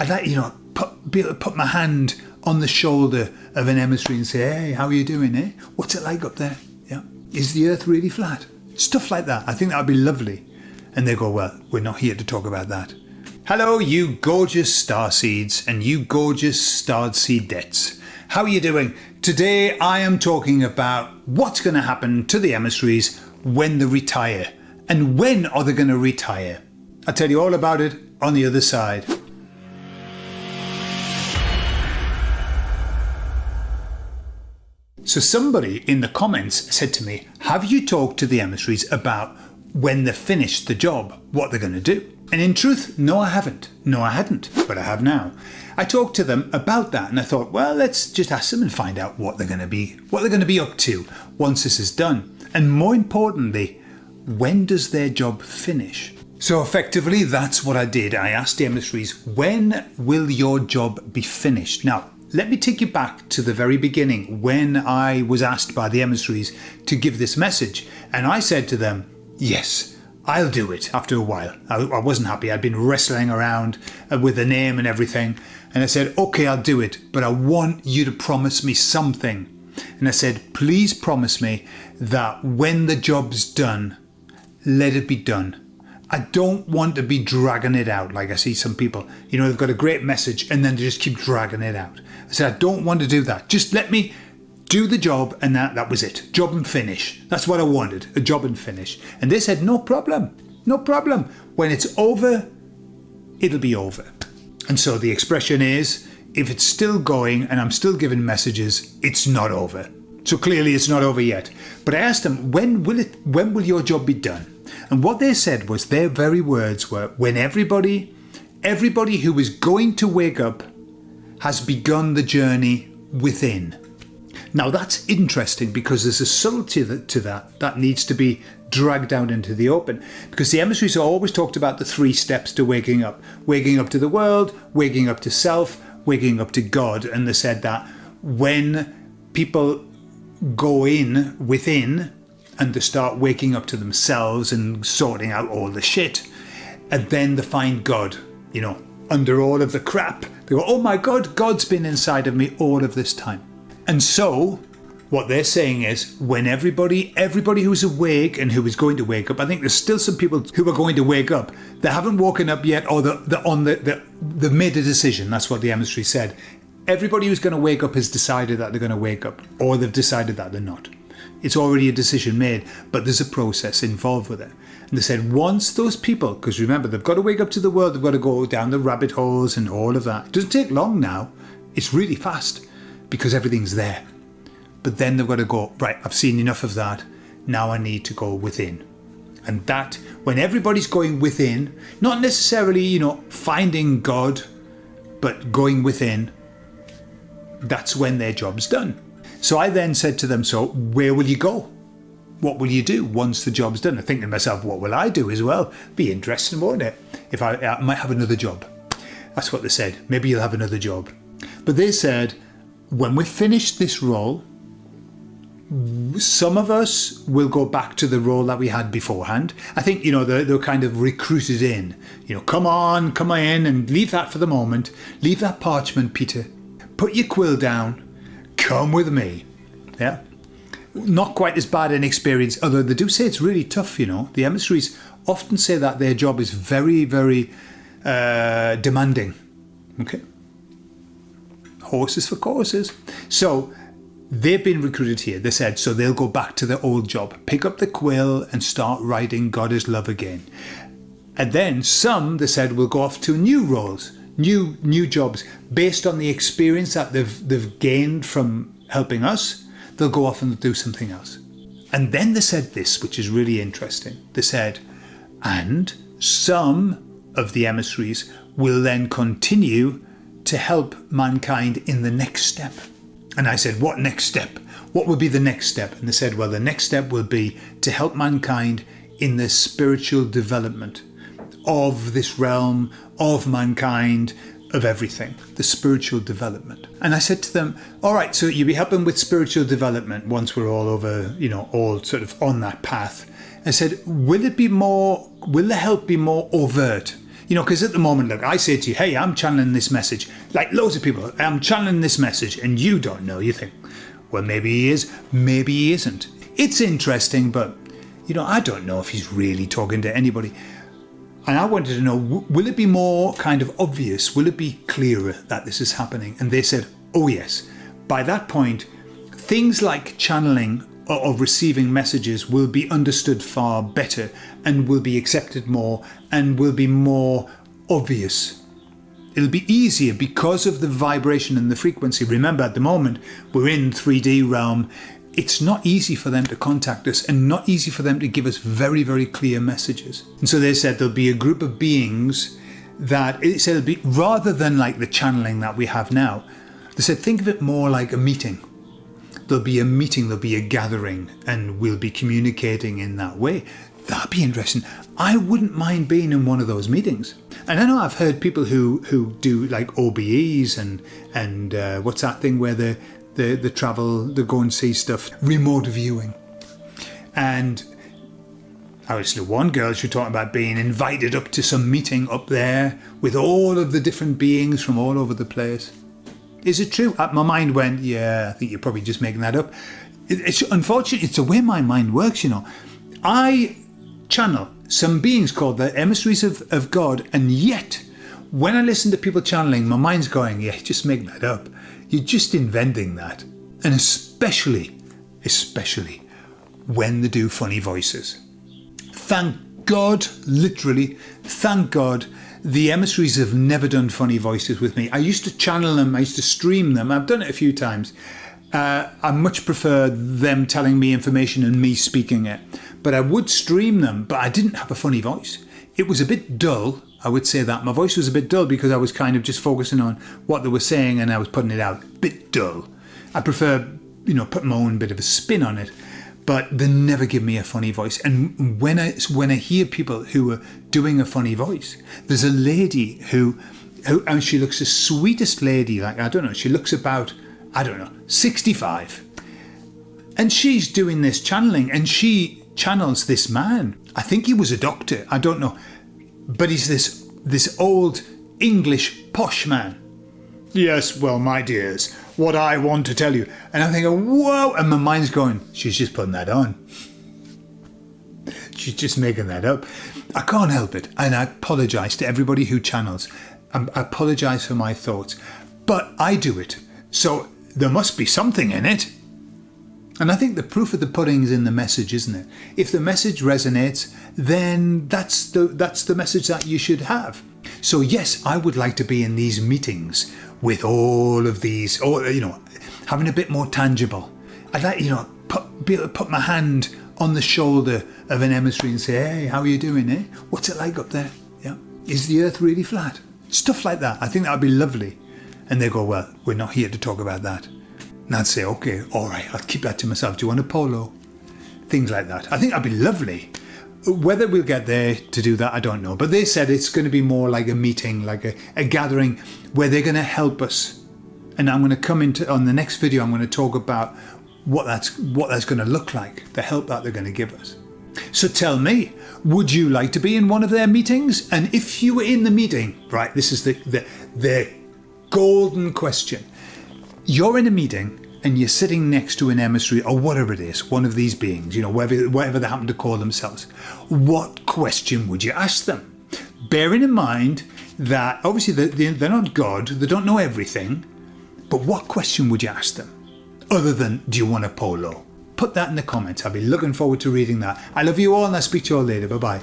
I'd like, be able to put my hand on the shoulder of an emissary and say, hey, how are you doing, eh? What's it like up there? Yeah. Is the earth really flat? Stuff like that. I think that would be lovely. And they go, well, we're not here to talk about that. Hello, you gorgeous starseeds and you gorgeous starseedettes. How are you doing? Today I am talking about what's going to happen to the emissaries when they retire. And when are they going to retire? I'll tell you all about it on the other side. So somebody in the comments said to me, have you talked to the emissaries about when they've finished the job, what they're going to do? And in truth, no, I haven't. No, I hadn't, but I have now. I talked to them about that and I thought, well, let's just ask them and find out what they're going to be up to once this is done. And more importantly, when does their job finish? So effectively, that's what I did. I asked the emissaries, when will your job be finished? Now, let me take you back to the very beginning when I was asked by the emissaries to give this message. And I said to them, yes, I'll do it after a while. I wasn't happy. I'd been wrestling around with the name and everything. And I said, okay, I'll do it, but I want you to promise me something. And I said, please promise me that when the job's done, let it be done. I don't want to be dragging it out like I see some people. They've got a great message and then they just keep dragging it out. I said, I don't want to do that. Just let me do the job and that was it. Job and finish. That's what I wanted, a job and finish. And they said, no problem, no problem. When it's over, it'll be over. And so the expression is, if it's still going and I'm still giving messages, it's not over. So clearly it's not over yet. But I asked them, when will your job be done? And what they said was, their very words were, when everybody who is going to wake up has begun the journey within. Now that's interesting because there's a subtlety to that needs to be dragged out into the open. Because the emissaries always talked about the 3 steps to waking up. Waking up to the world, waking up to self, waking up to God. And they said that when people go within, and they start waking up to themselves and sorting out all the shit. And then they find God, under all of the crap. They go, oh my God, God's been inside of me all of this time. And so what they're saying is, when everybody who's awake and who is going to wake up, I think there's still some people who are going to wake up. They haven't woken up yet, or they made a decision. That's what the emissary said. Everybody who's going to wake up has decided that they're going to wake up, or they've decided that they're not. It's already a decision made, but there's a process involved with it. And they said once those people, because remember, they've got to wake up to the world, they've got to go down the rabbit holes and all of that. It doesn't take long now. It's really fast because everything's there. But then they've got to go, right, I've seen enough of that. Now I need to go within. And that, when everybody's going within, not necessarily, finding God, but going within, that's when their job's done. So I then said to them, so where will you go? What will you do once the job's done? I think to myself, what will I do as well? Be interesting, won't it? If I might have another job. That's what they said. Maybe you'll have another job. But they said, when we finish this role, some of us will go back to the role that we had beforehand. I think, they're kind of recruited in. Come on in and leave that for the moment. Leave that parchment, Peter. Put your quill down. Come with me. Yeah. Not quite as bad an experience, although they do say it's really tough, The emissaries often say that their job is very, very demanding. Okay. Horses for courses. So they've been recruited here. They said, so they'll go back to their old job, pick up the quill and start writing God is love again. And then some, they said, will go off to new roles. New jobs based on the experience that they've gained from helping us. They'll go off and do something else. And then they said this, which is really interesting. They said, and some of the emissaries will then continue to help mankind in the next step. And I said, what next step? What would be the next step? And they said, well, the next step will be to help mankind in the spiritual development of this realm, of mankind, of everything, the spiritual development. And I said to them, all right, so you'll be helping with spiritual development once we're all over, all sort of on that path. I said, will the help be more overt? You know, because at the moment, look, I say to you, hey, I'm channeling this message. Like loads of people, I'm channeling this message, and you don't know. You think, well, maybe he is, maybe he isn't. It's interesting, but, you know, I don't know if he's really talking to anybody. And I wanted to know, will it be more kind of obvious? Will it be clearer that this is happening? And they said, oh, yes. By that point, things like channeling or receiving messages will be understood far better and will be accepted more and will be more obvious. It'll be easier because of the vibration and the frequency. Remember, at the moment, we're in 3D realm. It's not easy for them to contact us and not easy for them to give us very, very clear messages. And so they said there'll be a group of beings that, it said it'll be, rather than like the channeling that we have now, they said think of it more like a meeting. There'll be a meeting, there'll be a gathering, and we'll be communicating in that way. That'd be interesting. I wouldn't mind being in one of those meetings. And I know I've heard people who do like OBEs and what's that thing where the travel, the go and see stuff, remote viewing. And I was to one girl, she was talking about being invited up to some meeting up there with all of the different beings from all over the place. Is it true? My mind went, yeah, I think you're probably just making that up. It's unfortunately, it's the way my mind works, you know. I channel some beings called the Emissaries of God, and yet, when I listen to people channeling, my mind's going, yeah, just make that up. You're just inventing that. And especially when they do funny voices. Thank God, literally, thank God, the emissaries have never done funny voices with me. I used to channel them, I used to stream them. I've done it a few times. I much prefer them telling me information and me speaking it. But I would stream them, but I didn't have a funny voice. It was a bit dull, I would say that. My voice was a bit dull because I was kind of just focusing on what they were saying and I was putting it out. Bit dull. I prefer, you know, put my own bit of a spin on it. But they never give me a funny voice. And when I hear people who are doing a funny voice, there's a lady who and she looks the sweetest lady, like, I don't know, she looks about, 65. And she's doing this channeling and she channels this man. I think he was a doctor, I don't know. But he's this old English posh man. Yes, well, my dears, what I want to tell you. And I'm thinking, whoa, and my mind's going, she's just putting that on. She's just making that up. I can't help it. And I apologise to everybody who channels. I apologise for my thoughts. But I do it. So there must be something in it. And I think the proof of the pudding's in the message, isn't it? If the message resonates, then that's the message that you should have. So yes, I would like to be in these meetings with all of these, or, you know, having a bit more tangible. I'd like, you know, be able to put my hand on the shoulder of an emissary and say, hey, how are you doing, eh? What's it like up there? Yeah. Is the earth really flat? Stuff like that. I think that would be lovely. And they go, well, we're not here to talk about that. And I'd say, okay, all right, I'll keep that to myself. Do you want a polo? Things like that. I think that'd be lovely. Whether we'll get there to do that, I don't know. But they said it's going to be more like a meeting, like a gathering where they're going to help us. And I'm going to come into, on the next video, I'm going to talk about what that's going to look like, the help that they're going to give us. So tell me, would you like to be in one of their meetings? And if you were in the meeting, right, this is the golden question. You're in a meeting and you're sitting next to an emissary or whatever it is, one of these beings, you know, whatever they happen to call themselves. What question would you ask them? Bearing in mind that obviously they're not God, they don't know everything, but what question would you ask them? Other than, do you want a polo? Put that in the comments. I'll be looking forward to reading that. I love you all and I'll speak to you all later. Bye-bye.